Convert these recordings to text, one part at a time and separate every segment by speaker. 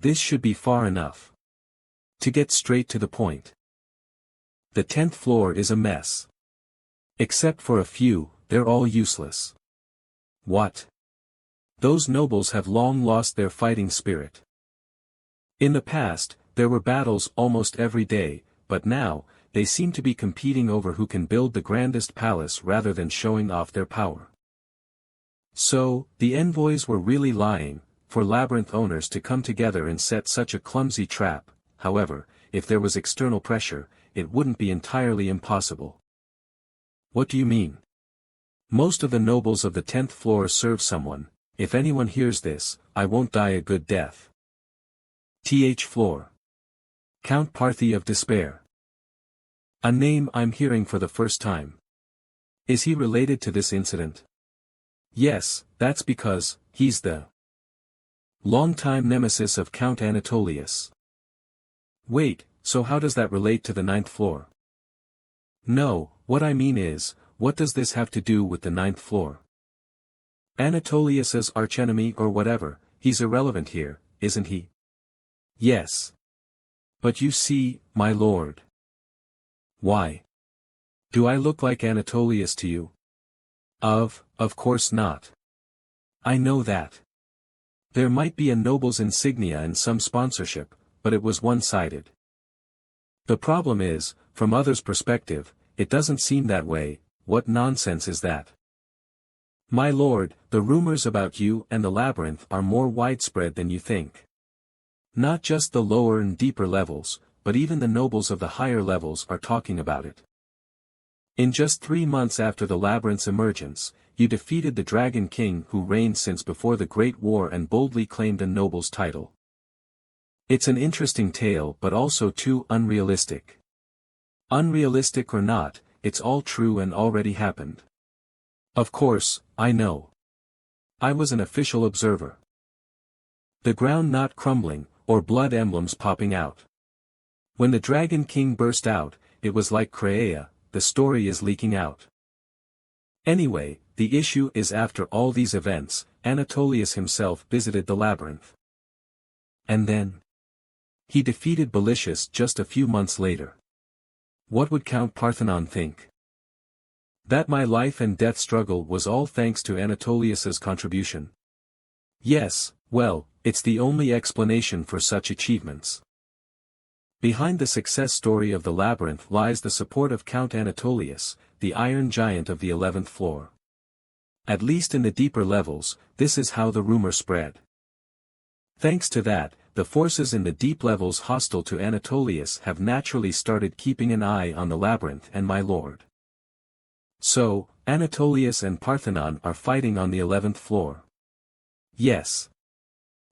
Speaker 1: This should be far enough. To get straight to the point. The 10th floor is a mess. Except for a few, they're all useless. What? Those nobles have long lost their fighting spirit. In the past, there were battles almost every day, but now, they seem to be competing over who can build the grandest palace rather than showing off their power. So, the envoys were really lying, for labyrinth owners to come together and set such a clumsy trap. However, if there was external pressure, it wouldn't be entirely impossible. What do you mean? Most of the nobles of the 10th floor serve someone. If anyone hears this, I won't die a good death. Th floor. Count Parthi of Despair. A name I'm hearing for the first time. Is he related to this incident? Yes, that's because, he's the longtime nemesis of Count Anatolius. Wait, so how does that relate to the 9th floor? No, what I mean is, what does this have to do with the 9th floor? Anatolius's archenemy or whatever, he's irrelevant here, isn't he? Yes. But you see, my lord. Why? Do I look like Anatolius to you? Of course not. I know that. There might be a noble's insignia and some sponsorship, but it was one-sided. The problem is, from others' perspective, it doesn't seem that way. What nonsense is that? My lord, the rumors about you and the labyrinth are more widespread than you think. Not just the lower and deeper levels, but even the nobles of the higher levels are talking about it. In just 3 months after the labyrinth's emergence, you defeated the Dragon King who reigned since before the Great War and boldly claimed a noble's title. It's an interesting tale but also too unrealistic. Unrealistic or not, it's all true and already happened. Of course, I know. I was an official observer. The ground not crumbling, or blood emblems popping out. When the Dragon King burst out, it was like Crea, the story is leaking out. Anyway, the issue is after all these events, Anatolius himself visited the labyrinth. And then? He defeated Belitius just a few months later. What would Count Parthenon think? That my life and death struggle was all thanks to Anatolius's contribution? Yes, well, it's the only explanation for such achievements. Behind the success story of the labyrinth lies the support of Count Anatolius, the Iron Giant of the 11th floor. At least in the deeper levels, this is how the rumor spread. Thanks to that, the forces in the deep levels hostile to Anatolius have naturally started keeping an eye on the labyrinth and my lord. So, Anatolius and Parthenon are fighting on the 11th floor. Yes.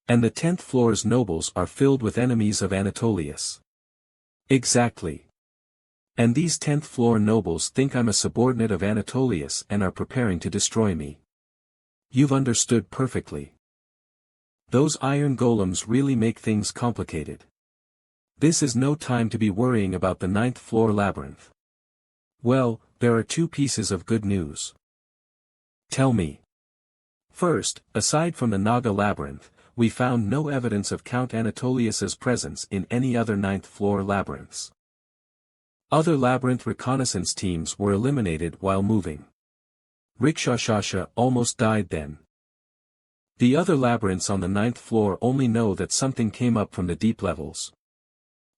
Speaker 1: And the 10th floor's nobles are filled with enemies of Anatolius. Exactly. And these 10th floor nobles think I'm a subordinate of Anatolius and are preparing to destroy me. You've understood perfectly. Those iron golems really make things complicated. This is no time to be worrying about the 9th floor labyrinth. Well, there are 2 pieces of good news. Tell me. First, aside from the Naga labyrinth, we found no evidence of Count Anatolius's presence in any other 9th floor labyrinths. Other labyrinth reconnaissance teams were eliminated while moving. Rikshashasha almost died then. The other labyrinths on the 9th floor only know that something came up from the deep levels.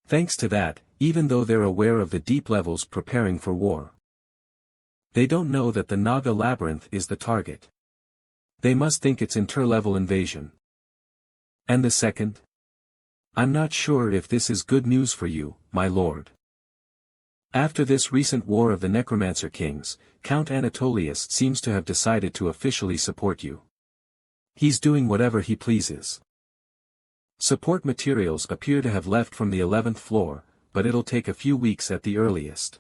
Speaker 1: Thanks to that, even though they're aware of the deep levels preparing for war, they don't know that the Naga labyrinth is the target. They must think it's inter-level invasion. And the second? I'm not sure if this is good news for you, my lord. After this recent war of the Necromancer Kings, Count Anatolius seems to have decided to officially support you. He's doing whatever he pleases. Support materials appear to have left from the 11th floor, but it'll take a few weeks at the earliest.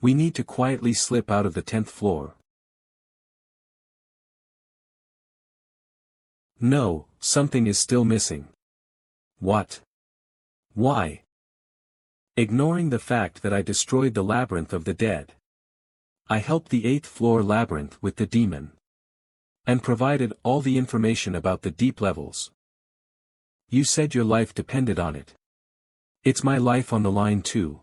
Speaker 1: We need to quietly slip out of the 10th floor. No, something is still missing. What? Why? Ignoring the fact that I destroyed the labyrinth of the dead. I helped the 8th floor labyrinth with the demon. And provided all the information about the deep levels. You said your life depended on it. It's my life on the line too.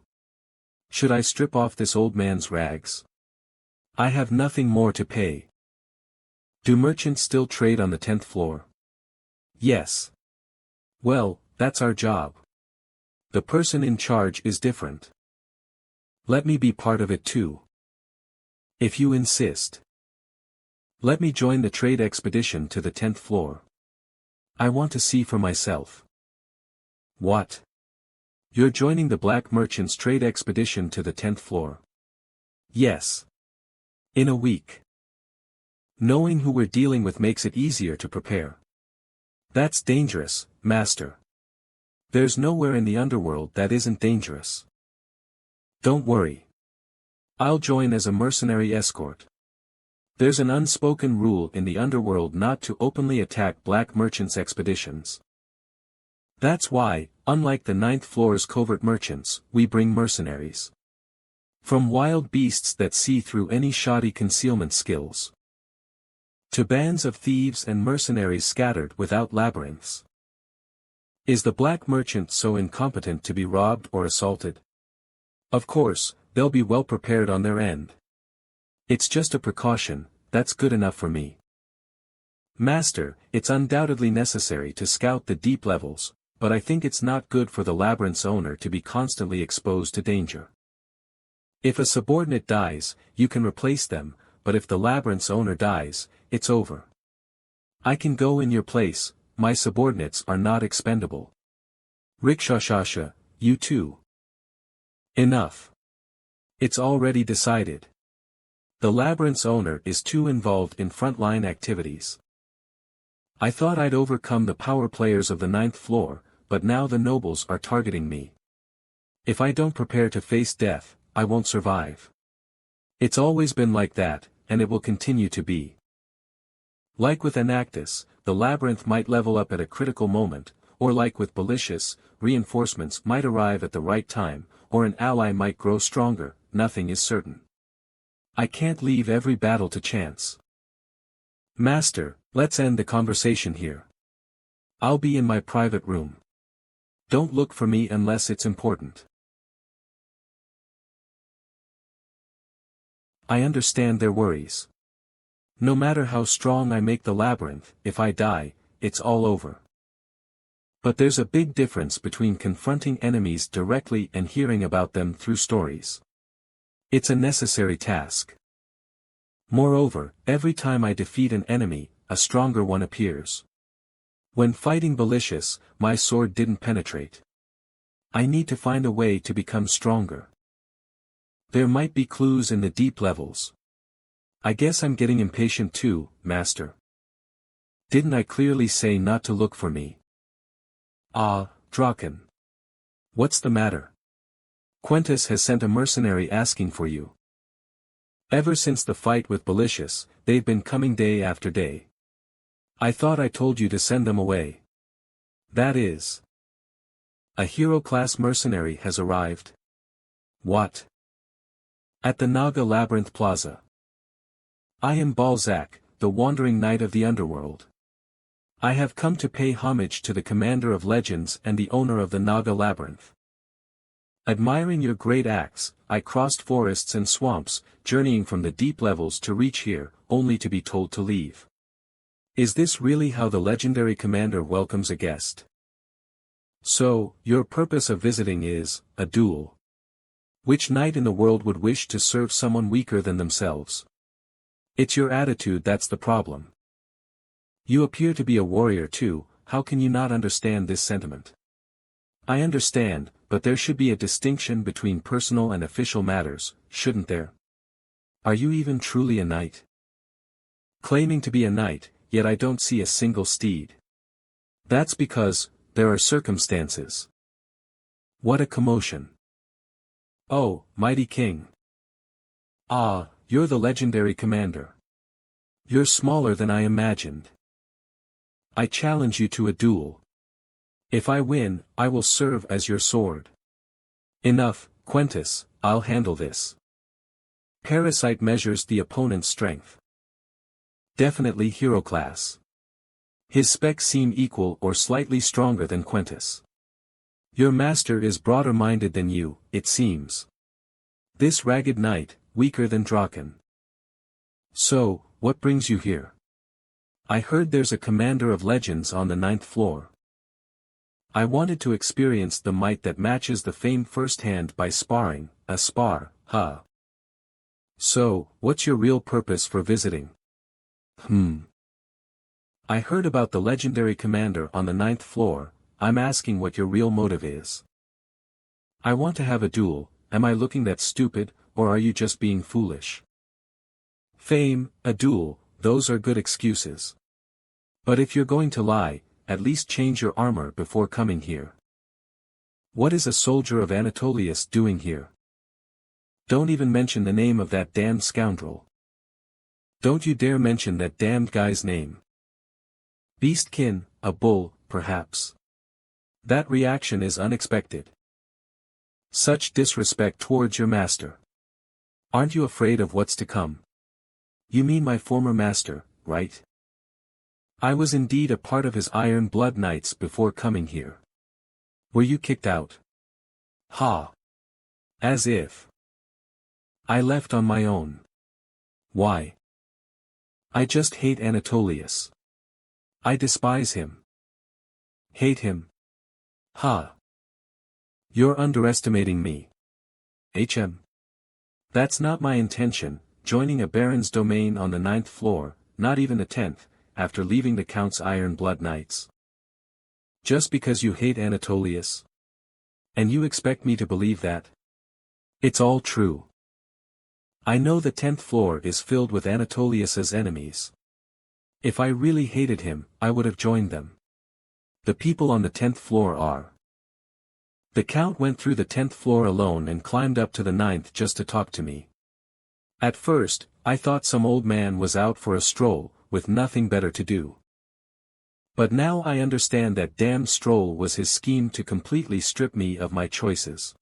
Speaker 1: Should I strip off this old man's rags? I have nothing more to pay. Do merchants still trade on the 10th floor? Yes. Well, that's our job. The person in charge is different. Let me be part of it too. If you insist. Let me join the trade expedition to the 10th floor. I want to see for myself. What? You're joining the black merchants' trade expedition to the 10th floor? Yes. In a week. Knowing who we're dealing with makes it easier to prepare. That's dangerous, Master. There's nowhere in the underworld that isn't dangerous. Don't worry. I'll join as a mercenary escort. There's an unspoken rule in the underworld not to openly attack black merchants' expeditions. That's why, unlike the 9th floor's covert merchants, we bring mercenaries. From wild beasts that see through any shoddy concealment skills, to bands of thieves and mercenaries scattered without labyrinths. Is the black merchant so incompetent to be robbed or assaulted? Of course, they'll be well prepared on their end. It's just a precaution, that's good enough for me. Master, it's undoubtedly necessary to scout the deep levels, but I think it's not good for the labyrinth's owner to be constantly exposed to danger. If a subordinate dies, you can replace them, but if the labyrinth's owner dies, it's over. I can go in your place, my subordinates are not expendable. Rikshashasha, you too. Enough. It's already decided. The labyrinth's owner is too involved in frontline activities. I thought I'd overcome the power players of the 9th floor, but now the nobles are targeting me. If I don't prepare to face death, I won't survive. It's always been like that, and it will continue to be. Like with Anactus, the labyrinth might level up at a critical moment, or like with Belicious, reinforcements might arrive at the right time, or an ally might grow stronger, nothing is certain. I can't leave every battle to chance. Master, let's end the conversation here. I'll be in my private room. Don't look for me unless it's important. I understand their worries. No matter how strong I make the labyrinth, if I die, it's all over. But there's a big difference between confronting enemies directly and hearing about them through stories. It's a necessary task. Moreover, every time I defeat an enemy, a stronger one appears. When fighting Belicious, my sword didn't penetrate. I need to find a way to become stronger. There might be clues in the deep levels. I guess I'm getting impatient too, Master. Didn't I clearly say not to look for me? Ah, Draken. What's the matter? Quintus has sent a mercenary asking for you. Ever since the fight with Belicious, they've been coming day after day. I thought I told you to send them away. That is. A hero-class mercenary has arrived. What? At the Naga Labyrinth Plaza. I am Balzac, the wandering knight of the underworld. I have come to pay homage to the commander of legends and the owner of the Naga Labyrinth. Admiring your great acts, I crossed forests and swamps, journeying from the deep levels to reach here, only to be told to leave. Is this really how the legendary commander welcomes a guest? So, your purpose of visiting is, a duel. Which knight in the world would wish to serve someone weaker than themselves? It's your attitude that's the problem. You appear to be a warrior too, how can you not understand this sentiment? I understand, but there should be a distinction between personal and official matters, shouldn't there? Are you even truly a knight? Claiming to be a knight, yet I don't see a single steed. That's because, there are circumstances. What a commotion. Oh, mighty king. Ah, you're the legendary commander. You're smaller than I imagined. I challenge you to a duel. If I win, I will serve as your sword. Enough, Quintus, I'll handle this. Parasite measures the opponent's strength. Definitely hero class. His specs seem equal or slightly stronger than Quentus. Your master is broader-minded than you, it seems. This ragged knight, weaker than Draken. So, what brings you here? I heard there's a commander of legends on the 9th floor. I wanted to experience the might that matches the fame firsthand by sparring, a spar, huh? So, what's your real purpose for visiting? I heard about the legendary commander on the 9th floor, I'm asking what your real motive is. I want to have a duel, am I looking that stupid, or are you just being foolish? Fame, a duel, those are good excuses. But if you're going to lie, at least change your armor before coming here. What is a soldier of Anatolius doing here? Don't even mention the name of that damned scoundrel. Don't you dare mention that damned guy's name. Beastkin, a bull, perhaps. That reaction is unexpected. Such disrespect towards your master. Aren't you afraid of what's to come? You mean my former master, right? I was indeed a part of his Iron Blood Knights before coming here. Were you kicked out? Ha! As if. I left on my own. Why? I just hate Anatolius. I despise him. Hate him. Ha! You're underestimating me. That's not my intention, joining a baron's domain on the 9th floor, not even the 10th, after leaving the Count's Iron Blood Knights. Just because you hate Anatolius? And you expect me to believe that? It's all true. I know the 10th floor is filled with Anatolius's enemies. If I really hated him, I would have joined them. The people on the 10th floor are. The Count went through the 10th floor alone and climbed up to the 9th just to talk to me. At first, I thought some old man was out for a stroll, with nothing better to do. But now I understand that damned stroll was his scheme to completely strip me of my choices.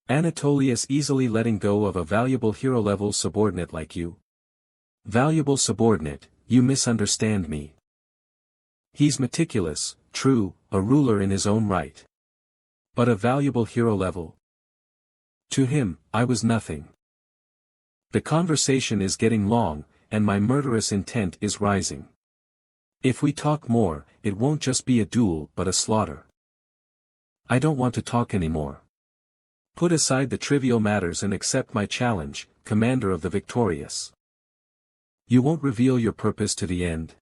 Speaker 1: Anatolius easily letting go of a valuable hero-level subordinate like you. Valuable subordinate, you misunderstand me. He's meticulous, true, a ruler in his own right. But a valuable hero level? To him, I was nothing. The conversation is getting long, and my murderous intent is rising. If we talk more, it won't just be a duel but a slaughter. I don't want to talk anymore. Put aside the trivial matters and accept my challenge, Commander of the Victorious. You won't reveal your purpose to the end.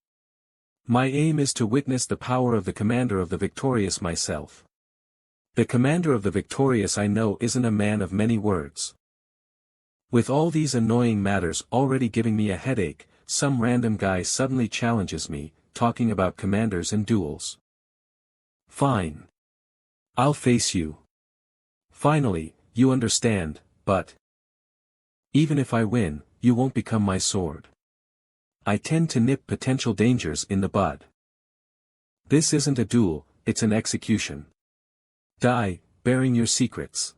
Speaker 1: My aim is to witness the power of the Commander of the Victorious myself. The Commander of the Victorious I know isn't a man of many words. With all these annoying matters already giving me a headache, some random guy suddenly challenges me, talking about commanders and duels. Fine. I'll face you. Finally, you understand, but even if I win, you won't become my sword. I tend to nip potential dangers in the bud. This isn't a duel, it's an execution. Die, bearing your secrets.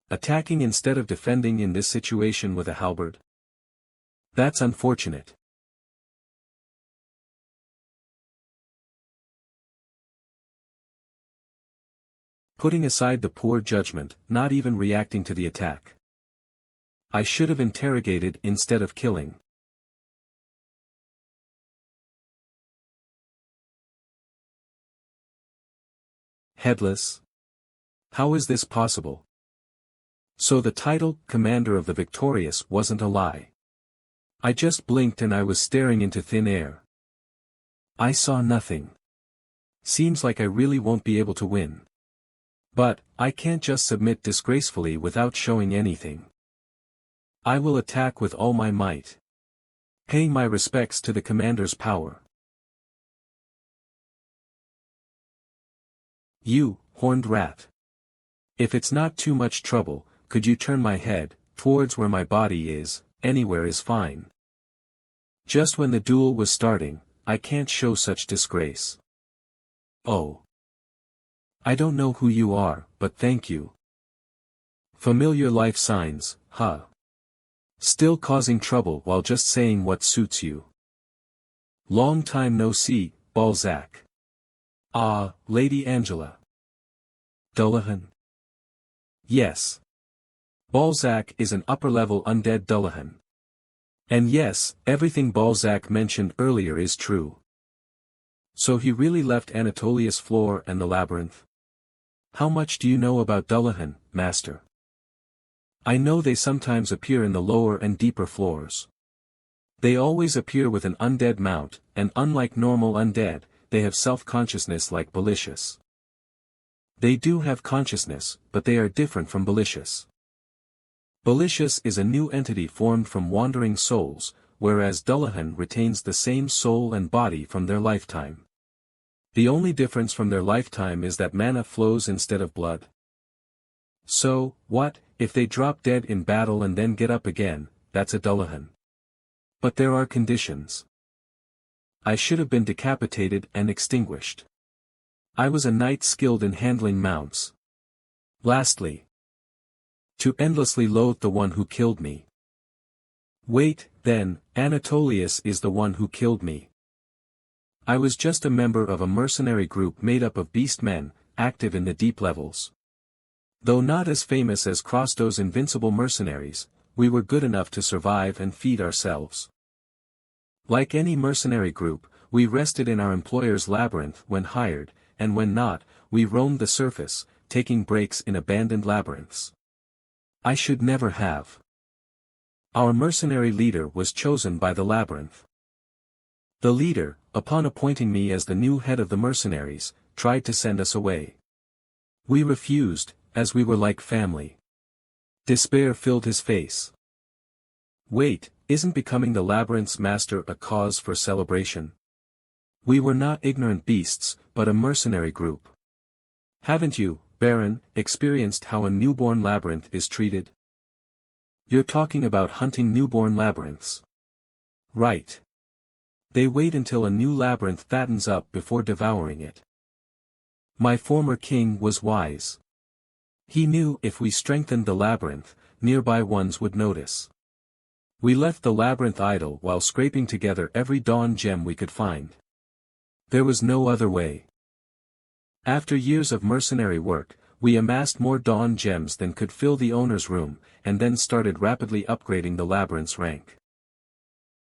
Speaker 1: Attacking instead of defending in this situation with a halberd? That's unfortunate. Putting aside the poor judgment, not even reacting to the attack. I should have interrogated instead of killing. Headless? How is this possible? So the title, Commander of the Victorious, wasn't a lie. I just blinked and I was staring into thin air. I saw nothing. Seems like I really won't be able to win. But, I can't just submit disgracefully without showing anything. I will attack with all my might. Paying my respects to the Commander's power. You, horned rat. If it's not too much trouble, could you turn my head, towards where my body is, anywhere is fine. Just when the duel was starting, I can't show such disgrace. Oh. I don't know who you are, but thank you, Familiar life signs, huh? Still causing trouble while just saying what suits you. Long time no see, Balzac. Ah, Lady Angela. Dullahan? Yes. Balzac is an upper-level undead Dullahan. And yes, everything Balzac mentioned earlier is true. So he really left Anatolia's floor and the labyrinth? How much do you know about Dullahan, master? I know they sometimes appear in the lower and deeper floors. They always appear with an undead mount, and unlike normal undead, they have self-consciousness like Belicious. They do have consciousness, but they are different from Belicious. Belicious is a new entity formed from wandering souls, whereas Dullahan retains the same soul and body from their lifetime. The only difference from their lifetime is that mana flows instead of blood. So, what, if they drop dead in battle and then get up again, that's a Dullahan. But there are conditions. I should have been decapitated and extinguished. I was a knight skilled in handling mounts. Lastly, to endlessly loathe the one who killed me. Wait, then, Anatolius is the one who killed me. I was just a member of a mercenary group made up of beast men, active in the deep levels. Though not as famous as Crosto's invincible mercenaries, we were good enough to survive and feed ourselves. Like any mercenary group, we rested in our employer's labyrinth when hired, and when not, we roamed the surface, taking breaks in abandoned labyrinths. I should never have. Our mercenary leader was chosen by the labyrinth. The leader, upon appointing me as the new head of the mercenaries, tried to send us away. We refused, as we were like family. Despair filled his face. Wait, isn't becoming the labyrinth's master a cause for celebration? We were not ignorant beasts, but a mercenary group. Haven't you, Baron, experienced how a newborn labyrinth is treated? You're talking about hunting newborn labyrinths. Right. They wait until a new labyrinth fattens up before devouring it. My former king was wise. He knew if we strengthened the labyrinth, nearby ones would notice. We left the labyrinth idle while scraping together every dawn gem we could find. There was no other way. After years of mercenary work, we amassed more dawn gems than could fill the owner's room, and then started rapidly upgrading the labyrinth's rank.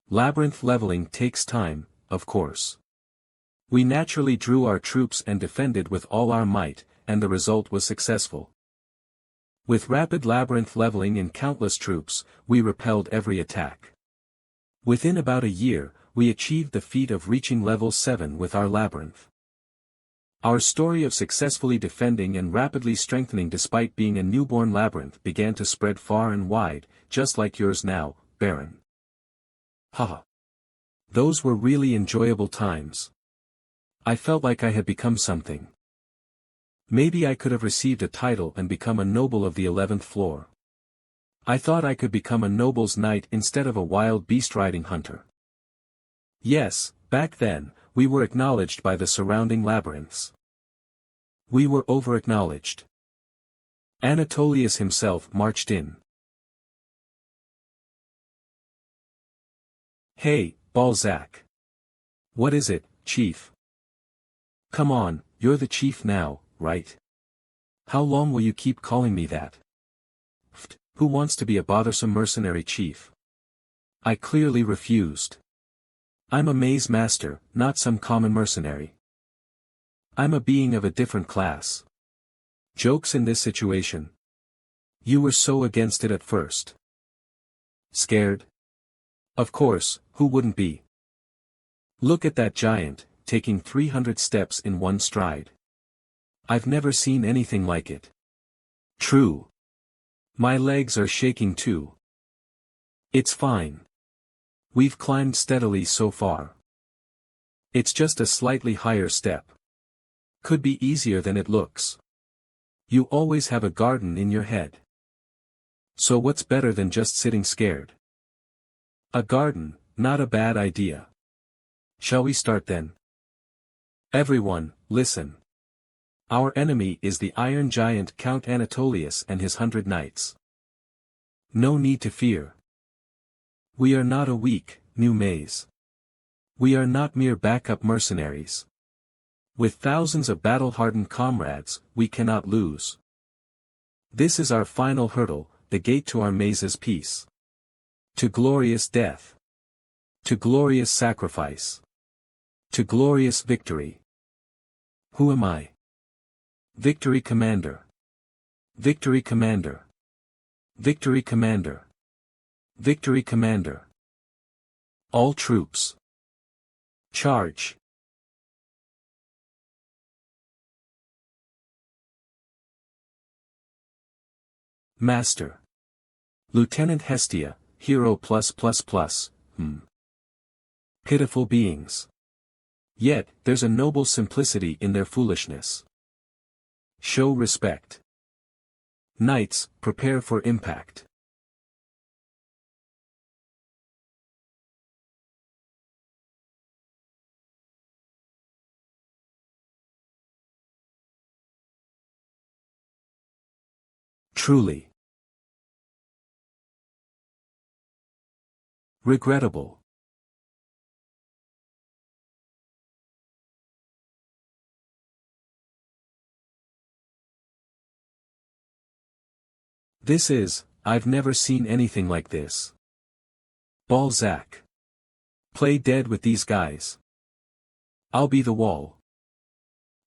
Speaker 1: Labyrinth leveling takes time, of course. We naturally drew our troops and defended with all our might, and the result was successful. With rapid labyrinth leveling in countless troops, we repelled every attack. Within about a year, we achieved the feat of reaching level 7 with our labyrinth. Our story of successfully defending and rapidly strengthening despite being a newborn labyrinth began to spread far and wide, just like yours now, Baron. Haha. Those were really enjoyable times. I felt like I had become something. Maybe I could have received a title and become a noble of the 11th floor. I thought I could become a noble's knight instead of a wild beast-riding hunter. Yes, back then, we were acknowledged by the surrounding labyrinths. We were over-acknowledged. Anatolius himself marched in. Hey, Balzac. What is it, Chief? Come on, you're the chief now, right? How long will you keep calling me that? Who wants to be a bothersome mercenary chief? I clearly refused. I'm a maze master, not some common mercenary. I'm a being of a different class. Jokes in this situation. You were so against it at first. Scared? Of course, who wouldn't be? Look at that giant, taking 300 steps in one stride. I've never seen anything like it. True. My legs are shaking too. It's fine. We've climbed steadily so far. It's just a slightly higher step. Could be easier than it looks. You always have a garden in your head. So what's better than just sitting scared? A garden, not a bad idea. Shall we start then? Everyone, listen. Our enemy is the iron giant Count Anatolius and his 100 knights. No need to fear. We are not a weak, new maze. We are not mere backup mercenaries. With thousands of battle-hardened comrades, we cannot lose. This is our final hurdle, the gate to our maze's peace. To glorious death. To glorious sacrifice. To glorious victory. Who am I? Victory Commander. Victory Commander. Victory Commander. Victory Commander. All troops. Charge. Master. Lieutenant Hestia, Hero +++. Pitiful beings. Yet, there's a noble simplicity in their foolishness. Show respect. Knights, prepare for impact. Truly. Regrettable. This is, I've never seen anything like this. Balzac. Play dead with these guys. I'll be the wall.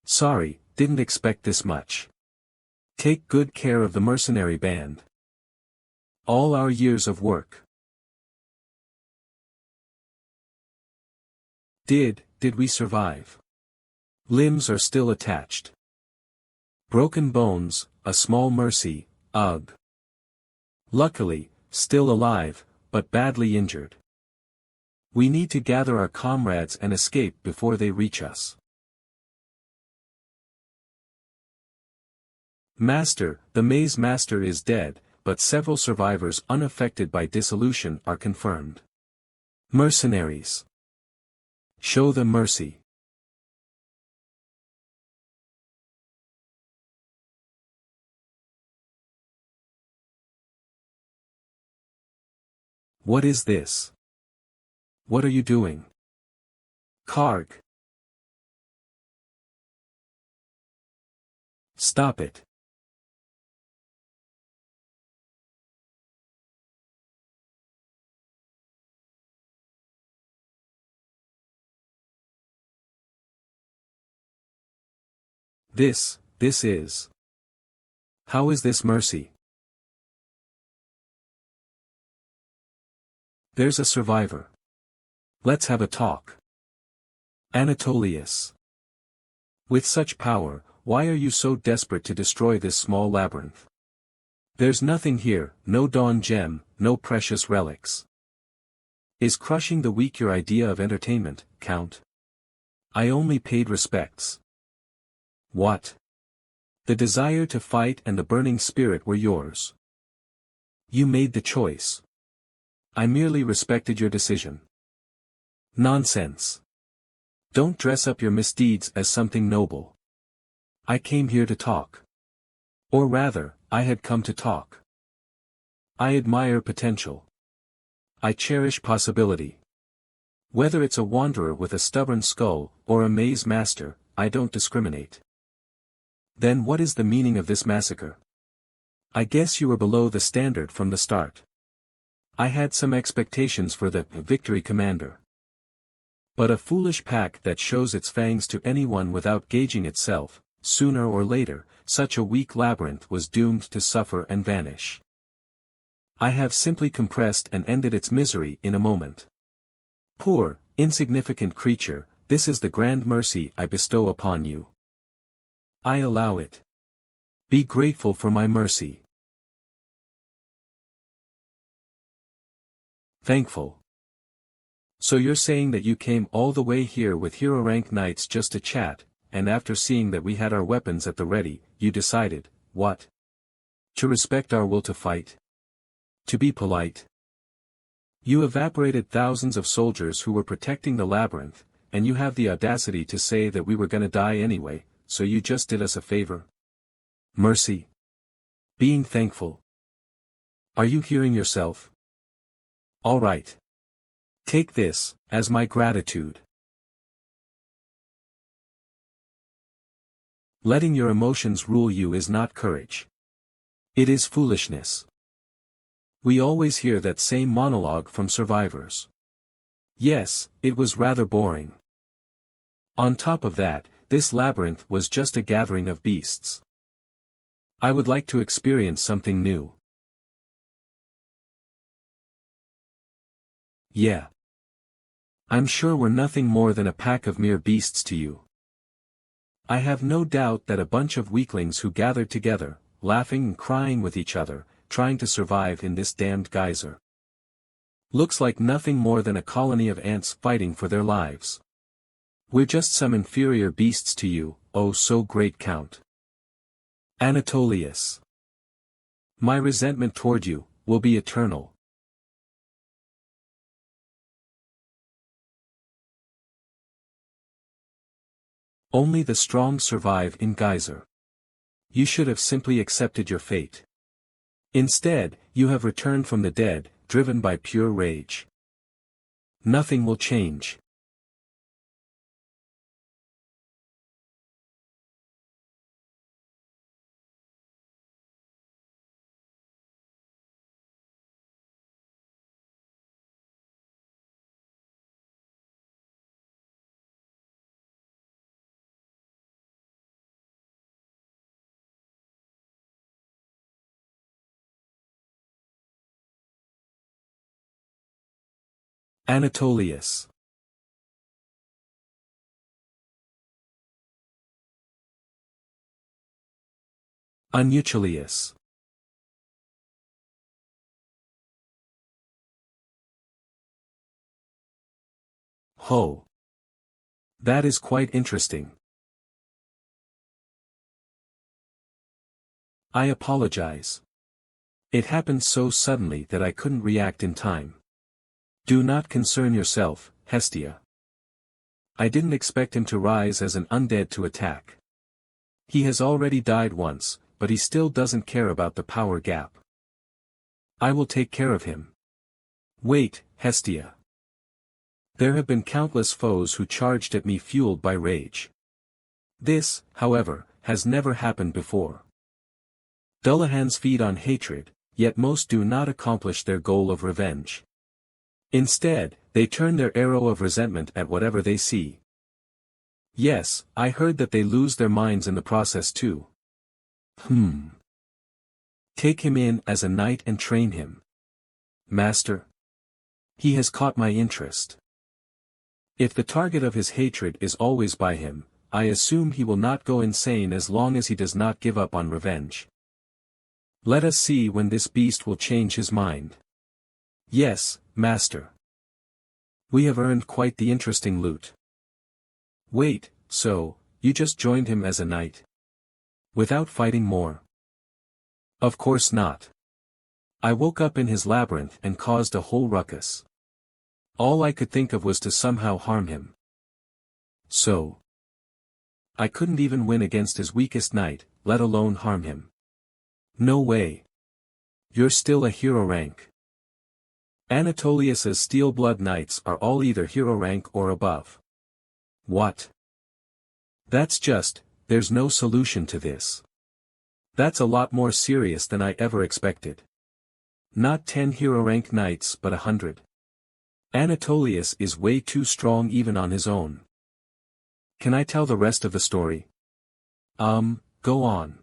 Speaker 1: Sorry, didn't expect this much. Take good care of the mercenary band. All our years of work. Did we survive? Limbs are still attached. Broken bones, a small mercy, ugh. Luckily, still alive, but badly injured. We need to gather our comrades and escape before they reach us. Master, the Maze Master is dead, but several survivors unaffected by dissolution are confirmed. Mercenaries. Show them mercy. What is this? What are you doing? Karg. Stop it. This is. How is this mercy? There's a survivor. Let's have a talk. Anatolius. With such power, why are you so desperate to destroy this small labyrinth? There's nothing here, no dawn gem, no precious relics. Is crushing the weak your idea of entertainment, Count? I only paid respects. What? The desire to fight and the burning spirit were yours. You made the choice. I merely respected your decision. Nonsense. Don't dress up your misdeeds as something noble. I came here to talk. Or rather, I had come to talk. I admire potential. I cherish possibility. Whether it's a wanderer with a stubborn skull, or a maze master, I don't discriminate. Then what is the meaning of this massacre? I guess you were below the standard from the start. I had some expectations for the Victory Commander. But a foolish pack that shows its fangs to anyone without gauging itself, sooner or later, such a weak labyrinth was doomed to suffer and vanish. I have simply compressed and ended its misery in a moment. Poor, insignificant creature, this is the grand mercy I bestow upon you. I allow it. Be grateful for my mercy. Thankful. So you're saying that you came all the way here with hero rank knights just to chat, and after seeing that we had our weapons at the ready, you decided, what? To respect our will to fight? To be polite? You evaporated thousands of soldiers who were protecting the labyrinth, and you have the audacity to say that we were gonna die anyway, so you just did us a favor? Mercy. Being thankful. Are you hearing yourself? All right. Take this, as my gratitude. Letting your emotions rule you is not courage. It is foolishness. We always hear that same monologue from survivors. Yes, it was rather boring. On top of that, this labyrinth was just a gathering of beasts. I would like to experience something new. Yeah. I'm sure we're nothing more than a pack of mere beasts to you. I have no doubt that a bunch of weaklings who gathered together, laughing and crying with each other, trying to survive in this damned geyser. Looks like nothing more than a colony of ants fighting for their lives. We're just some inferior beasts to you, oh so great Count. Anatolius. My resentment toward you will be eternal. Only the strong survive in geyser. You should have simply accepted your fate. Instead, you have returned from the dead, driven by pure rage. Nothing will change. Anatolius. Unuchulius. Ho. That is quite interesting. I apologize. It happened so suddenly that I couldn't react in time. Do not concern yourself, Hestia. I didn't expect him to rise as an undead to attack. He has already died once, but he still doesn't care about the power gap. I will take care of him. Wait, Hestia. There have been countless foes who charged at me fueled by rage. This, however, has never happened before. Dullahans feed on hatred, yet most do not accomplish their goal of revenge. Instead, they turn their arrow of resentment at whatever they see. Yes, I heard that they lose their minds in the process too. Take him in as a knight and train him. Master. He has caught my interest. If the target of his hatred is always by him, I assume he will not go insane as long as he does not give up on revenge. Let us see when this beast will change his mind. Yes, Master. We have earned quite the interesting loot. Wait, so, you just joined him as a knight? Without fighting more? Of course not. I woke up in his labyrinth and caused a whole ruckus. All I could think of was to somehow harm him. So. I couldn't even win against his weakest knight, let alone harm him. No way. You're still a hero rank. Anatolius's steel-blood knights are all either hero rank or above. What? That's just, there's no solution to this. That's a lot more serious than I ever expected. Not 10 hero rank knights but 100. Anatolius is way too strong even on his own. Can I tell the rest of the story? Go on.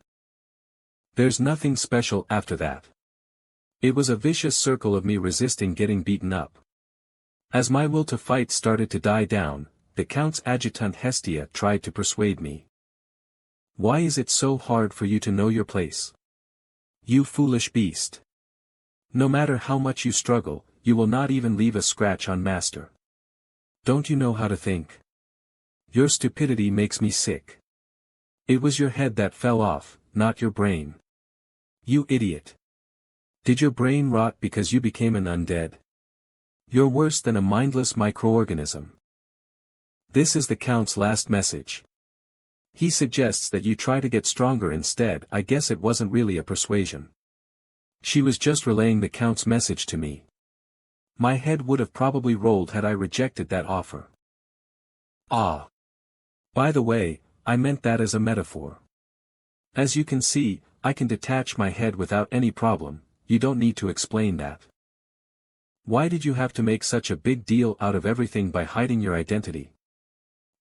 Speaker 1: There's nothing special after that. It was a vicious circle of me resisting getting beaten up. As my will to fight started to die down, the Count's adjutant Hestia tried to persuade me. Why is it so hard for you to know your place? You foolish beast. No matter how much you struggle, you will not even leave a scratch on Master. Don't you know how to think? Your stupidity makes me sick. It was your head that fell off, not your brain. You idiot. Did your brain rot because you became an undead? You're worse than a mindless microorganism. This is the Count's last message. He suggests that you try to get stronger instead. I guess it wasn't really a persuasion. She was just relaying the Count's message to me. My head would have probably rolled had I rejected that offer. Ah. By the way, I meant that as a metaphor. As you can see, I can detach my head without any problem. You don't need to explain that. Why did you have to make such a big deal out of everything by hiding your identity?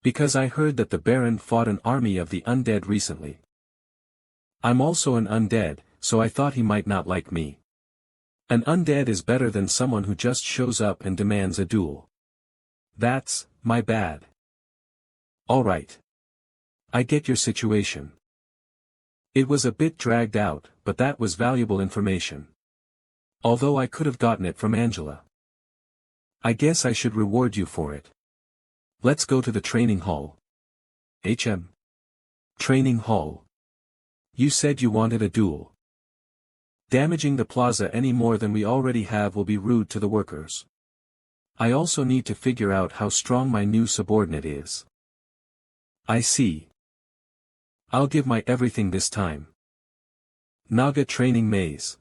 Speaker 1: Because I heard that the Baron fought an army of the undead recently. I'm also an undead, so I thought he might not like me. An undead is better than someone who just shows up and demands a duel. That's my bad. Alright. I get your situation. It was a bit dragged out, but that was valuable information. Although I could have gotten it from Angela. I guess I should reward you for it. Let's go to the training hall. Training hall. You said you wanted a duel. Damaging the plaza any more than we already have will be rude to the workers. I also need to figure out how strong my new subordinate is. I see. I'll give my everything this time. Naga Training Maze.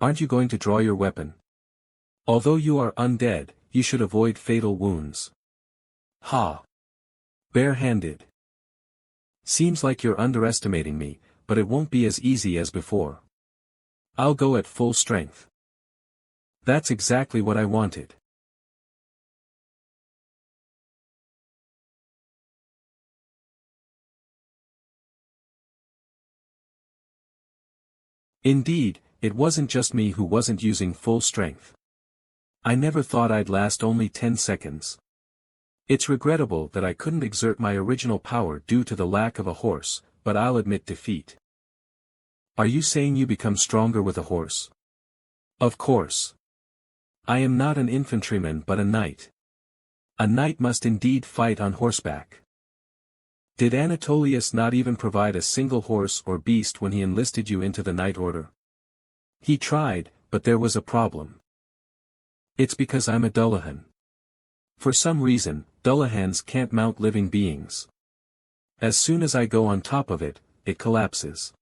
Speaker 1: Aren't you going to draw your weapon? Although you are undead, you should avoid fatal wounds. Ha! Bare-handed. Seems like you're underestimating me, but it won't be as easy as before. I'll go at full strength. That's exactly what I wanted. Indeed, it wasn't just me who wasn't using full strength. I never thought I'd last only 10 seconds. It's regrettable that I couldn't exert my original power due to the lack of a horse, but I'll admit defeat. Are you saying you become stronger with a horse? Of course. I am not an infantryman but a knight. A knight must indeed fight on horseback. Did Anatolius not even provide a single horse or beast when he enlisted you into the knight order? He tried, but there was a problem. It's because I'm a Dullahan. For some reason, Dullahans can't mount living beings. As soon as I go on top of it, it collapses.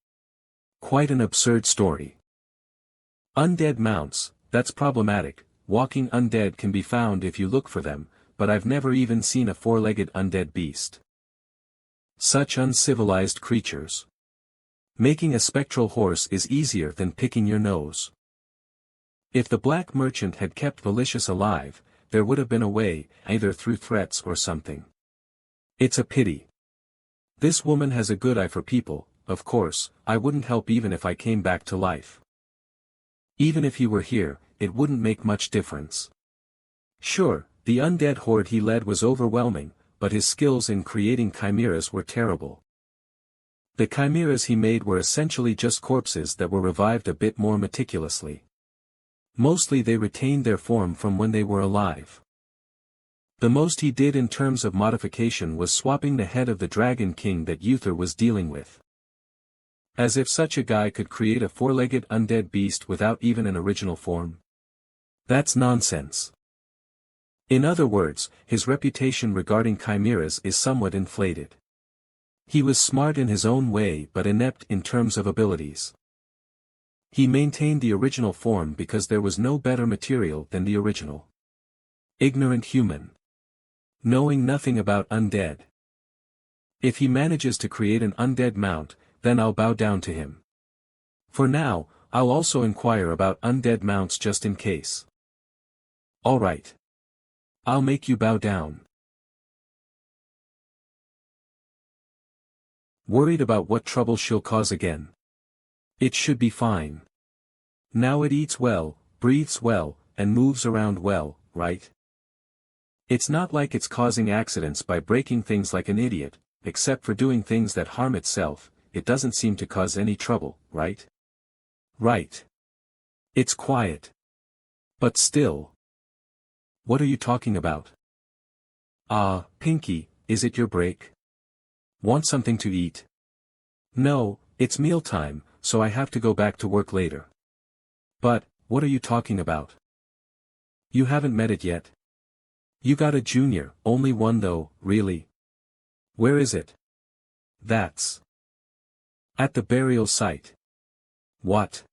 Speaker 1: Quite an absurd story. Undead mounts, that's problematic. Walking undead can be found if you look for them, but I've never even seen a four-legged undead beast. Such uncivilized creatures. Making a spectral horse is easier than picking your nose. If the black merchant had kept Valicious alive, there would have been a way, either through threats or something. It's a pity. This woman has a good eye for people. Of course, I wouldn't help even if I came back to life. Even if he were here, it wouldn't make much difference. Sure, the undead horde he led was overwhelming, but his skills in creating chimeras were terrible. The chimeras he made were essentially just corpses that were revived a bit more meticulously. Mostly they retained their form from when they were alive. The most he did in terms of modification was swapping the head of the Dragon King that Uther was dealing with. As if such a guy could create a four-legged undead beast without even an original form. That's nonsense. In other words, his reputation regarding chimeras is somewhat inflated. He was smart in his own way but inept in terms of abilities. He maintained the original form because there was no better material than the original. Ignorant human. Knowing nothing about undead. If he manages to create an undead mount, then I'll bow down to him. For now, I'll also inquire about undead mounts just in case. Alright. I'll make you bow down. Worried about what trouble she'll cause again. It should be fine. Now it eats well, breathes well, and moves around well, right? It's not like it's causing accidents by breaking things like an idiot, except for doing things that harm itself. It doesn't seem to cause any trouble, right? Right. It's quiet. But still. What are you talking about? Ah, Pinky, is it your break? Want something to eat? No, it's mealtime, so I have to go back to work later. But, what are you talking about? You haven't met it yet? You got a junior, only one though, really? Where is it? That's at the burial site. What?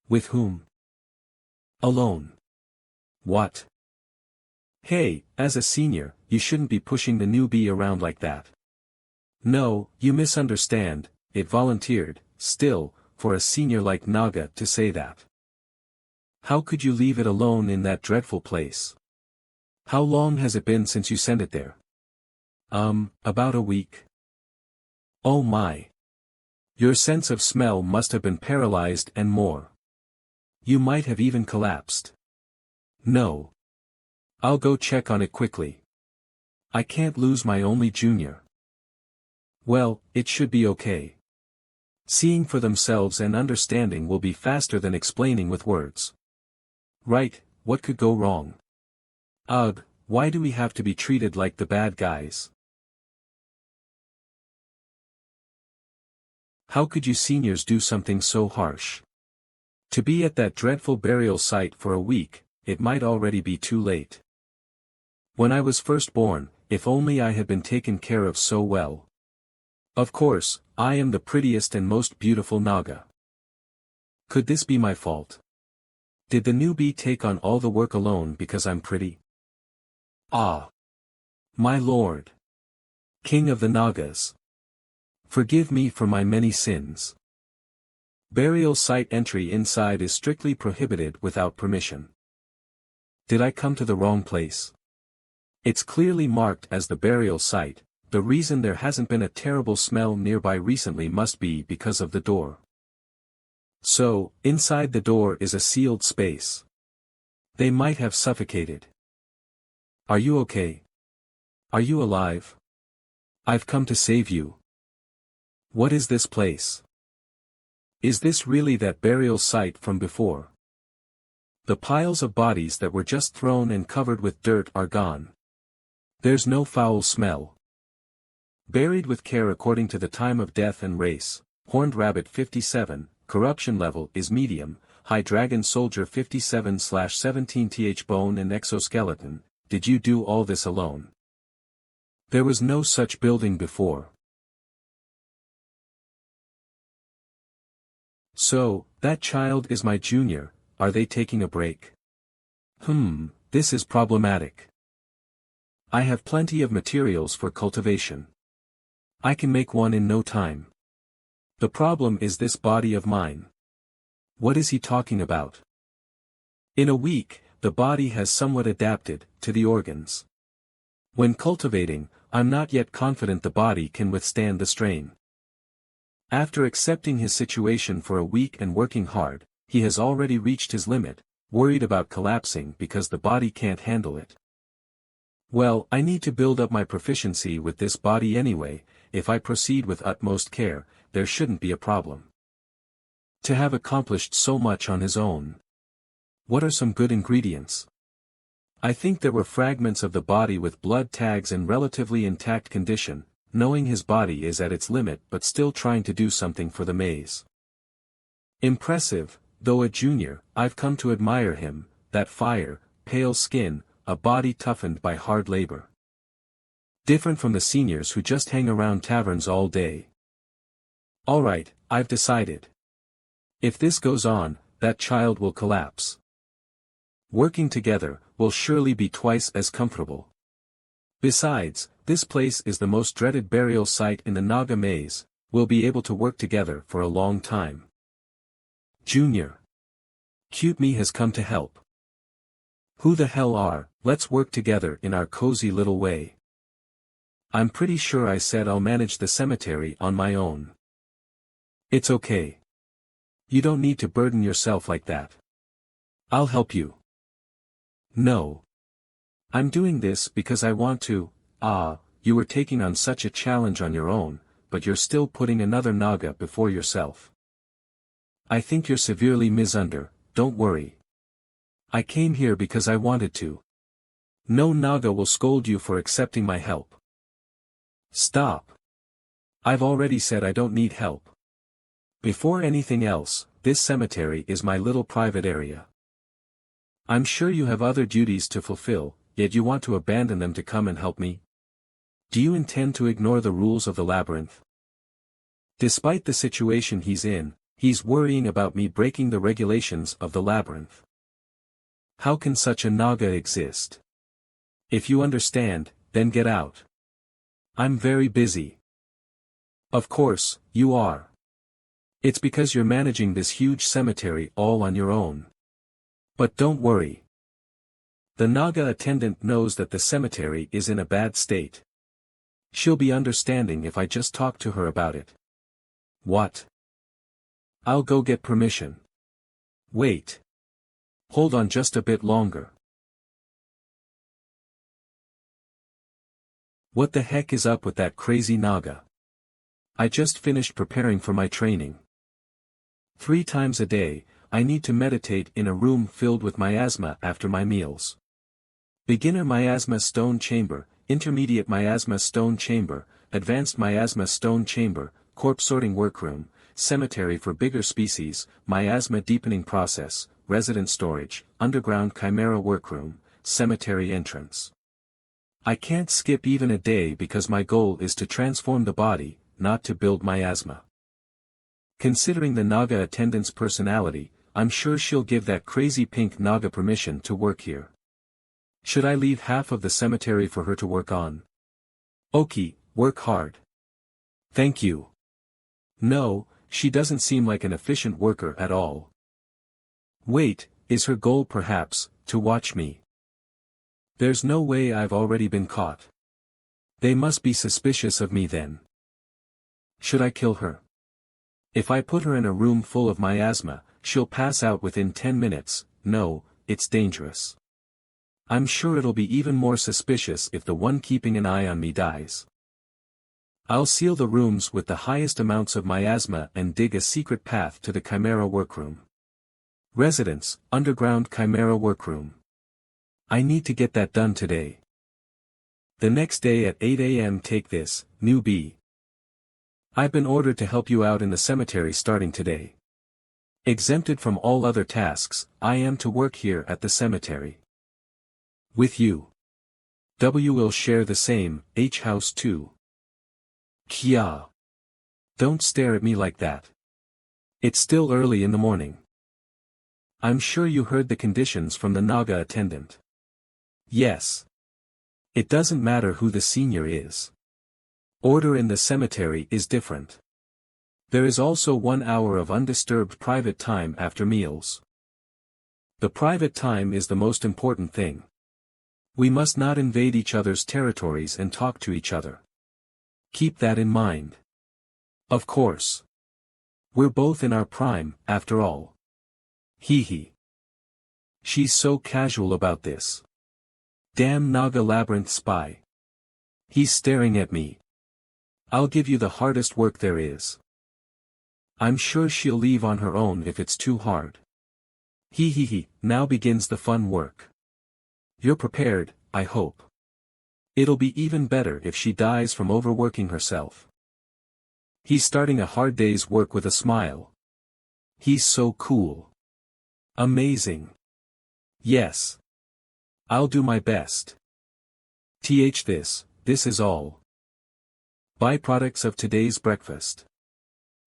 Speaker 1: With whom? Alone. What? Hey, as a senior, you shouldn't be pushing the newbie around like that. No, you misunderstand, it volunteered, still, for a senior like Naga to say that. How could you leave it alone in that dreadful place? How long has it been since you sent it there? About a week. Oh my. Your sense of smell must have been paralyzed and more. You might have even collapsed. No. I'll go check on it quickly. I can't lose my only junior. Well, it should be okay. Seeing for themselves and understanding will be faster than explaining with words. Right, what could go wrong? Ugh, why do we have to be treated like the bad guys? How could you seniors do something so harsh? To be at that dreadful burial site for a week, it might already be too late. When I was first born, if only I had been taken care of so well. Of course, I am the prettiest and most beautiful Naga. Could this be my fault? Did the newbie take on all the work alone because I'm pretty? Ah! My lord! King of the Nagas! Forgive me for my many sins. Burial site entry inside is strictly prohibited without permission. Did I come to the wrong place? It's clearly marked as the burial site. The reason there hasn't been a terrible smell nearby recently must be because of the door. So, inside the door is a sealed space. They might have suffocated. Are you okay? Are you alive? I've come to save you. What is this place? Is this really that burial site from before? The piles of bodies that were just thrown and covered with dirt are gone. There's no foul smell. Buried with care according to the time of death and race, Horned Rabbit 57, corruption level is medium, High Dragon Soldier 57/17th bone and exoskeleton. Did you do all this alone? There was no such building before. So, that child is my junior, are they taking a break? This is problematic. I have plenty of materials for cultivation. I can make one in no time. The problem is this body of mine. What is he talking about? In a week, the body has somewhat adapted to the organs. When cultivating, I'm not yet confident the body can withstand the strain. After accepting his situation for a week and working hard, he has already reached his limit, worried about collapsing because the body can't handle it. Well, I need to build up my proficiency with this body anyway. If I proceed with utmost care, there shouldn't be a problem. To have accomplished so much on his own. What are some good ingredients? I think there were fragments of the body with blood tags in relatively intact condition, knowing his body is at its limit but still trying to do something for the maze. Impressive, though a junior, I've come to admire him, that fire, pale skin, a body toughened by hard labor. Different from the seniors who just hang around taverns all day. Alright, I've decided. If this goes on, that child will collapse. Working together, will surely be twice as comfortable. Besides, this place is the most dreaded burial site in the Naga maze, we'll be able to work together for a long time. Junior. Cute me has come to help. Who the hell are, let's work together in our cozy little way. I'm pretty sure I said I'll manage the cemetery on my own. It's okay. You don't need to burden yourself like that. I'll help you. No. I'm doing this because I want to. You were taking on such a challenge on your own, but you're still putting another Naga before yourself. I think you're severely don't worry. I came here because I wanted to. No Naga will scold you for accepting my help. Stop. I've already said I don't need help. Before anything else, this cemetery is my little private area. I'm sure you have other duties to fulfill, yet you want to abandon them to come and help me? Do you intend to ignore the rules of the labyrinth? Despite the situation he's in, he's worrying about me breaking the regulations of the labyrinth. How can such a Naga exist? If you understand, then get out. I'm very busy. Of course, you are. It's because you're managing this huge cemetery all on your own. But don't worry. The Naga attendant knows that the cemetery is in a bad state. She'll be understanding if I just talk to her about it. What? I'll go get permission. Wait. Hold on just a bit longer. What the heck is up with that crazy Naga? I just finished preparing for my training. 3 times a day, I need to meditate in a room filled with miasma after my meals. Beginner miasma stone chamber, intermediate miasma stone chamber, advanced miasma stone chamber, corpse sorting workroom, cemetery for bigger species, miasma deepening process, resident storage, underground chimera workroom, cemetery entrance. I can't skip even a day because my goal is to transform the body, not to build miasma. Considering the Naga attendant's personality, I'm sure she'll give that crazy pink Naga permission to work here. Should I leave half of the cemetery for her to work on? Okay, work hard. Thank you. No, she doesn't seem like an efficient worker at all. Wait, is her goal perhaps, to watch me? There's no way I've already been caught. They must be suspicious of me then. Should I kill her? If I put her in a room full of miasma, she'll pass out within 10 minutes, no, it's dangerous. I'm sure it'll be even more suspicious if the one keeping an eye on me dies. I'll seal the rooms with the highest amounts of miasma and dig a secret path to the chimera workroom. Residence, underground chimera workroom. I need to get that done today. The next day at 8 a.m. Take this, newbie. I've been ordered to help you out in the cemetery starting today. Exempted from all other tasks, I am to work here at the cemetery. With you. W will share the same, H house too. Kya. Don't stare at me like that. It's still early in the morning. I'm sure you heard the conditions from the Naga attendant. Yes. It doesn't matter who the senior is. Order in the cemetery is different. There is also 1 hour of undisturbed private time after meals. The private time is the most important thing. We must not invade each other's territories and talk to each other. Keep that in mind. Of course. We're both in our prime, after all. Hee hee. She's so casual about this. Damn Naga labyrinth spy. He's staring at me. I'll give you the hardest work there is. I'm sure she'll leave on her own if it's too hard. Hee hee hee, now begins the fun work. You're prepared, I hope. It'll be even better if she dies from overworking herself. He's starting a hard day's work with a smile. He's so cool. Amazing. Yes. I'll do my best. This is all. Byproducts of today's breakfast.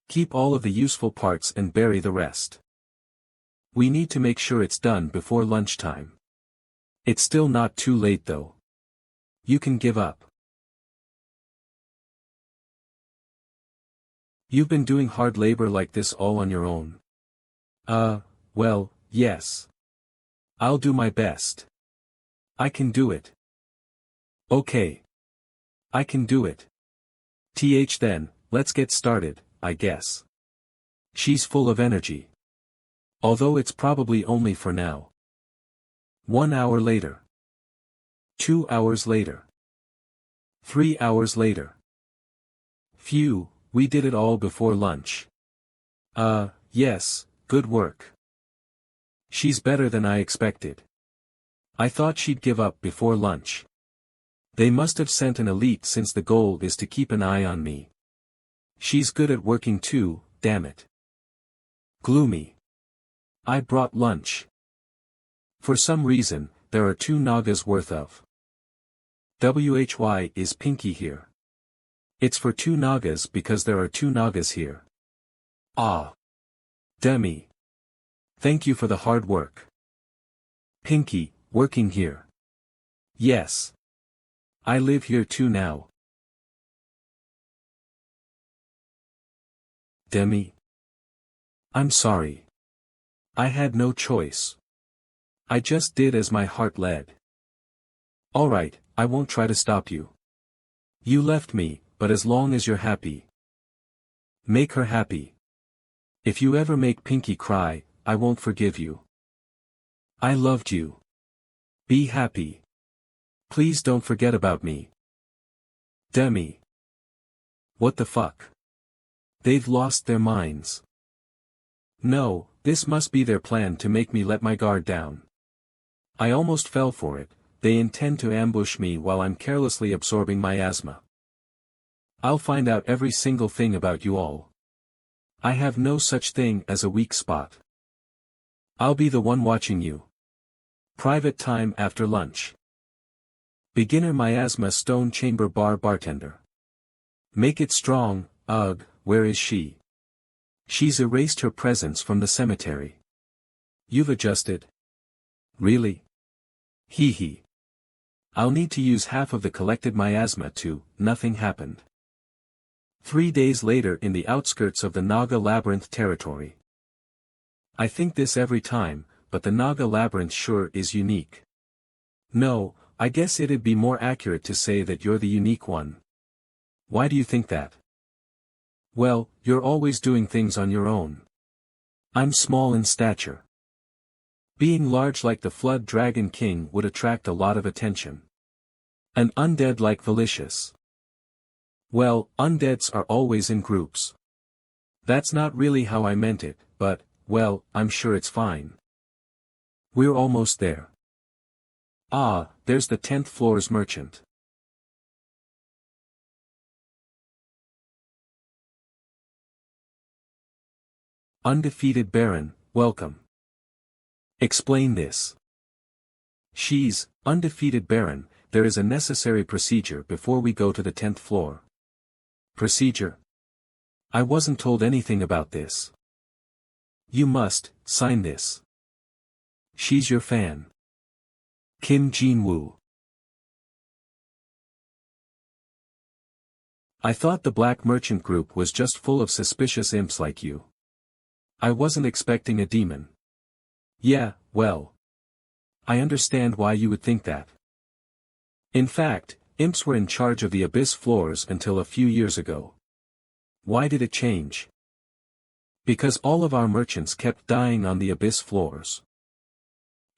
Speaker 1: Keep all of the useful parts and bury the rest. We need to make sure it's done before lunchtime. It's still not too late though. You can give up. You've been doing hard labor like this all on your own. Well, yes. I'll do my best. I can do it. Okay. I can do it. Then, let's get started, I guess. She's full of energy. Although it's probably only for now. 1 hour later. 2 hours later. 3 hours later. Phew, we did it all before lunch. Yes, good work. She's better than I expected. I thought she'd give up before lunch. They must have sent an elite since the goal is to keep an eye on me. She's good at working too, damn it. Gloomy. I brought lunch. For some reason, there are 2 Nagas worth of WHY is Pinky here. It's for 2 Nagas because there are 2 Nagas here. Ah. Demi. Thank you for the hard work. Pinky, working here. Yes. I live here too now. Demi. I'm sorry. I had no choice. I just did as my heart led. Alright, I won't try to stop you. You left me, but as long as you're happy. Make her happy. If you ever make Pinky cry, I won't forgive you. I loved you. Be happy. Please don't forget about me. Demi. What the fuck? They've lost their minds. No, this must be their plan to make me let my guard down. I almost fell for it. They intend to ambush me while I'm carelessly absorbing my asthma. I'll find out every single thing about you all. I have no such thing as a weak spot. I'll be the one watching you. Private time after lunch. Beginner miasma stone chamber bar bartender. Make it strong. Ugh, where is she? She's erased her presence from the cemetery. You've adjusted? Really? Hee hee. I'll need to use half of the collected miasma too. Nothing happened. 3 days later in the outskirts of the Naga Labyrinth territory. I think this every time, but the Naga Labyrinth sure is unique. No, I guess it'd be more accurate to say that you're the unique one. Why do you think that? Well, you're always doing things on your own. I'm small in stature. Being large like the Flood Dragon King would attract a lot of attention. An undead like Velicious. Well, undeads are always in groups. That's not really how I meant it, but, well, I'm sure it's fine. We're almost there. Ah, there's the 10th floor's merchant. Undefeated Baron, welcome. Explain this. She's, undefeated Baron, there is a necessary procedure before we go to the 10th floor. Procedure? I wasn't told anything about this. You must, sign this. She's your fan. Kim Jin-woo. I thought the Black Merchant Group was just full of suspicious imps like you. I wasn't expecting a demon. Yeah, well. I understand why you would think that. In fact, imps were in charge of the abyss floors until a few years ago. Why did it change? Because all of our merchants kept dying on the abyss floors.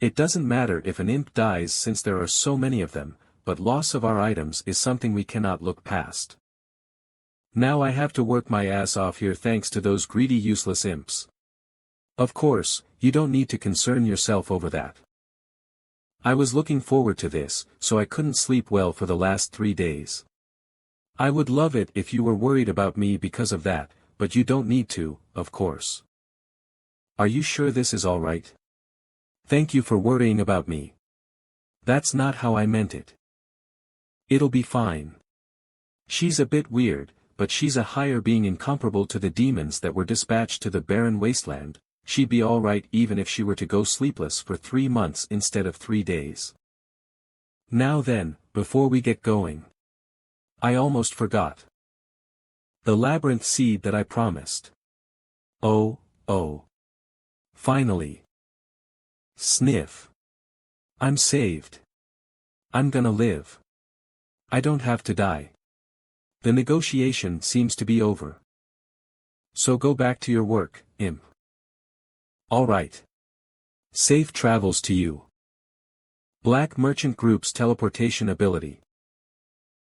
Speaker 1: It doesn't matter if an imp dies since there are so many of them, but loss of our items is something we cannot look past. Now I have to work my ass off here thanks to those greedy useless imps. Of course, you don't need to concern yourself over that. I was looking forward to this, so I couldn't sleep well for the last 3 days. I would love it if you were worried about me because of that, but you don't need to, of course. Are you sure this is all right? Thank you for worrying about me. That's not how I meant it. It'll be fine. She's a bit weird, but she's a higher being incomparable to the demons that were dispatched to the barren wasteland. She'd be alright even if she were to go sleepless for 3 months instead of 3 days. Now then, before we get going. I almost forgot. The labyrinth seed that I promised. Oh. Finally. Sniff. I'm saved. I'm gonna live. I don't have to die. The negotiation seems to be over. So go back to your work, imp. Alright. Safe travels to you. Black Merchant Group's teleportation ability.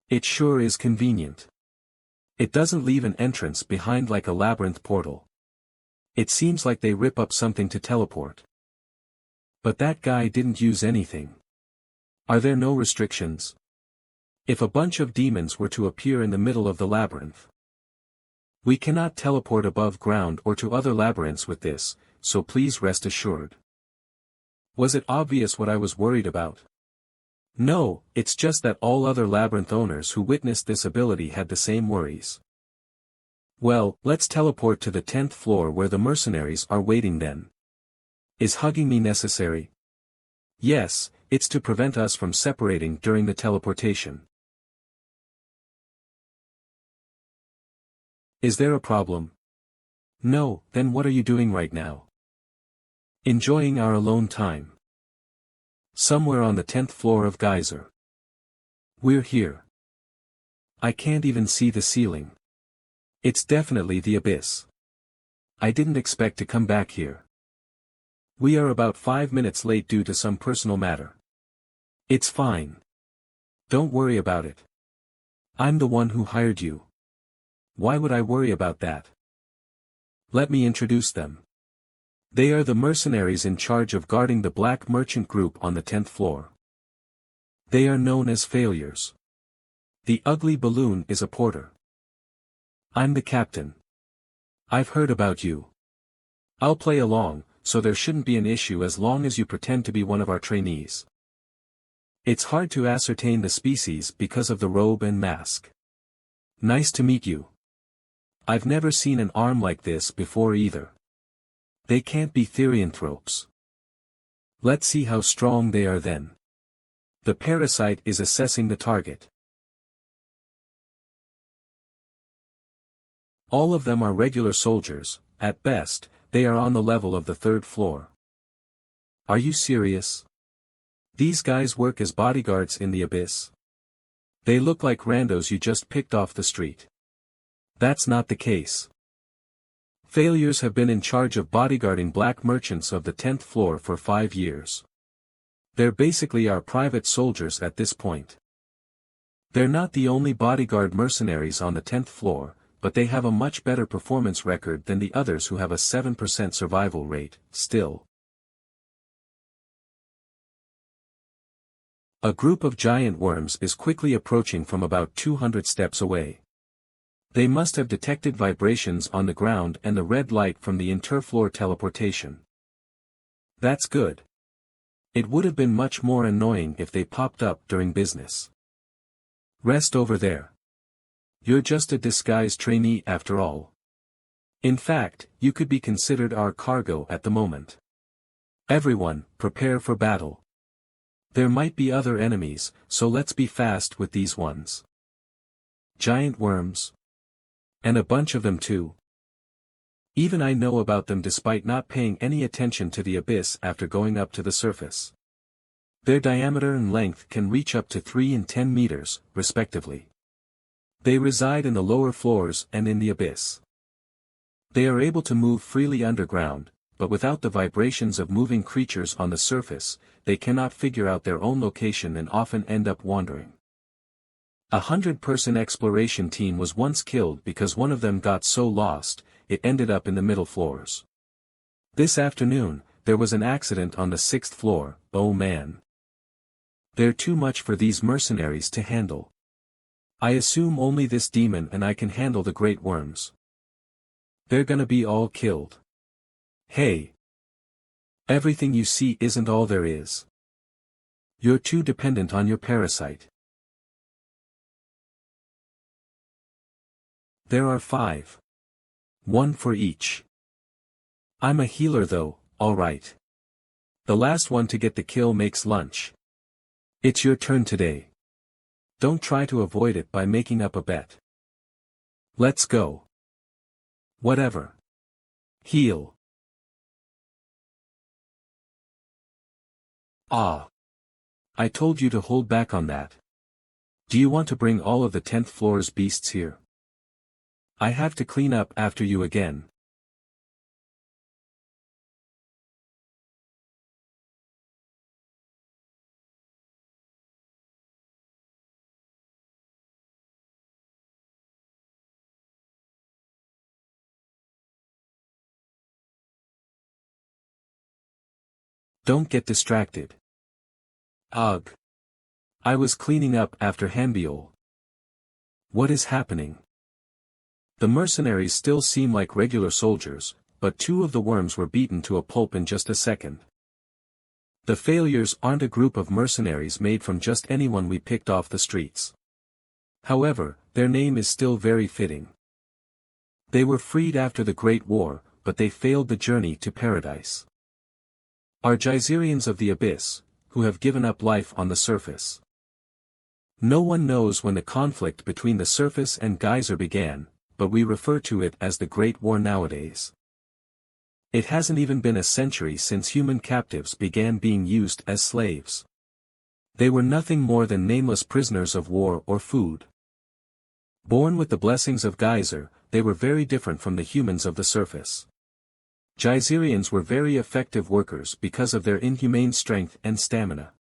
Speaker 1: It sure is convenient. It doesn't leave an entrance behind like a labyrinth portal. It seems like they rip up something to teleport. But that guy didn't use anything. Are there no restrictions? If a bunch of demons were to appear in the middle of the labyrinth. We cannot teleport above ground or to other labyrinths with this, so please rest assured. Was it obvious what I was worried about? No, it's just that all other labyrinth owners who witnessed this ability had the same worries. Well, let's teleport to the 10th floor where the mercenaries are waiting then. Is hugging me necessary? Yes, it's to prevent us from separating during the teleportation. Is there a problem? No, then what are you doing right now? Enjoying our alone time. Somewhere on the 10th floor of Geyser. We're here. I can't even see the ceiling. It's definitely the abyss. I didn't expect to come back here. We are about 5 minutes late due to some personal matter. It's fine. Don't worry about it. I'm the one who hired you. Why would I worry about that? Let me introduce them. They are the mercenaries in charge of guarding the black merchant group on the 10th floor. They are known as failures. The ugly balloon is a porter. I'm the captain. I've heard about you. I'll play along, so there shouldn't be an issue as long as you pretend to be one of our trainees. It's hard to ascertain the species because of the robe and mask. Nice to meet you. I've never seen an arm like this before either. They can't be therianthropes. Let's see how strong they are then. The parasite is assessing the target. All of them are regular soldiers, at best, they are on the level of the 3rd floor. Are you serious? These guys work as bodyguards in the abyss? They look like randos you just picked off the street. That's not the case. Failures have been in charge of bodyguarding black merchants of the 10th floor for 5 years. They're basically our private soldiers at this point. They're not the only bodyguard mercenaries on the 10th floor, but they have a much better performance record than the others who have a 7% survival rate, still. A group of giant worms is quickly approaching from about 200 steps away. They must have detected vibrations on the ground and the red light from the interfloor teleportation. That's good. It would have been much more annoying if they popped up during business. Rest over there. You're just a disguised trainee after all. In fact, you could be considered our cargo at the moment. Everyone, prepare for battle. There might be other enemies, so let's be fast with these ones. Giant worms. And a bunch of them too. Even I know about them despite not paying any attention to the abyss after going up to the surface. Their diameter and length can reach up to 3 and 10 meters, respectively. They reside in the lower floors and in the abyss. They are able to move freely underground, but without the vibrations of moving creatures on the surface, they cannot figure out their own location and often end up wandering. A 100-person exploration team was once killed because one of them got so lost, it ended up in the middle floors. This afternoon, there was an accident on the 6th floor, oh man. They're too much for these mercenaries to handle. I assume only this demon and I can handle the great worms. They're gonna be all killed. Hey. Everything you see isn't all there is. You're too dependent on your parasite. There are 5. 1 for each. I'm a healer though, alright. The last one to get the kill makes lunch. It's your turn today. Don't try to avoid it by making up a bet. Let's go. Whatever. Heal. Ah. I told you to hold back on that. Do you want to bring all of the 10th floor's beasts here? I have to clean up after you again. Don't get distracted. Ugh. I was cleaning up after Hambiol. What is happening? The mercenaries still seem like regular soldiers, but 2 of the worms were beaten to a pulp in just a second. The failures aren't a group of mercenaries made from just anyone we picked off the streets. However, their name is still very fitting. They were freed after the Great War, but they failed the journey to paradise. Are Geyserians of the abyss, who have given up life on the surface. No one knows when the conflict between the surface and geyser began, but we refer to it as the Great War nowadays. It hasn't even been a century since human captives began being used as slaves. They were nothing more than nameless prisoners of war or food. Born with the blessings of geyser, they were very different from the humans of the surface. Geyserians were very effective workers because of their inhumane strength and stamina.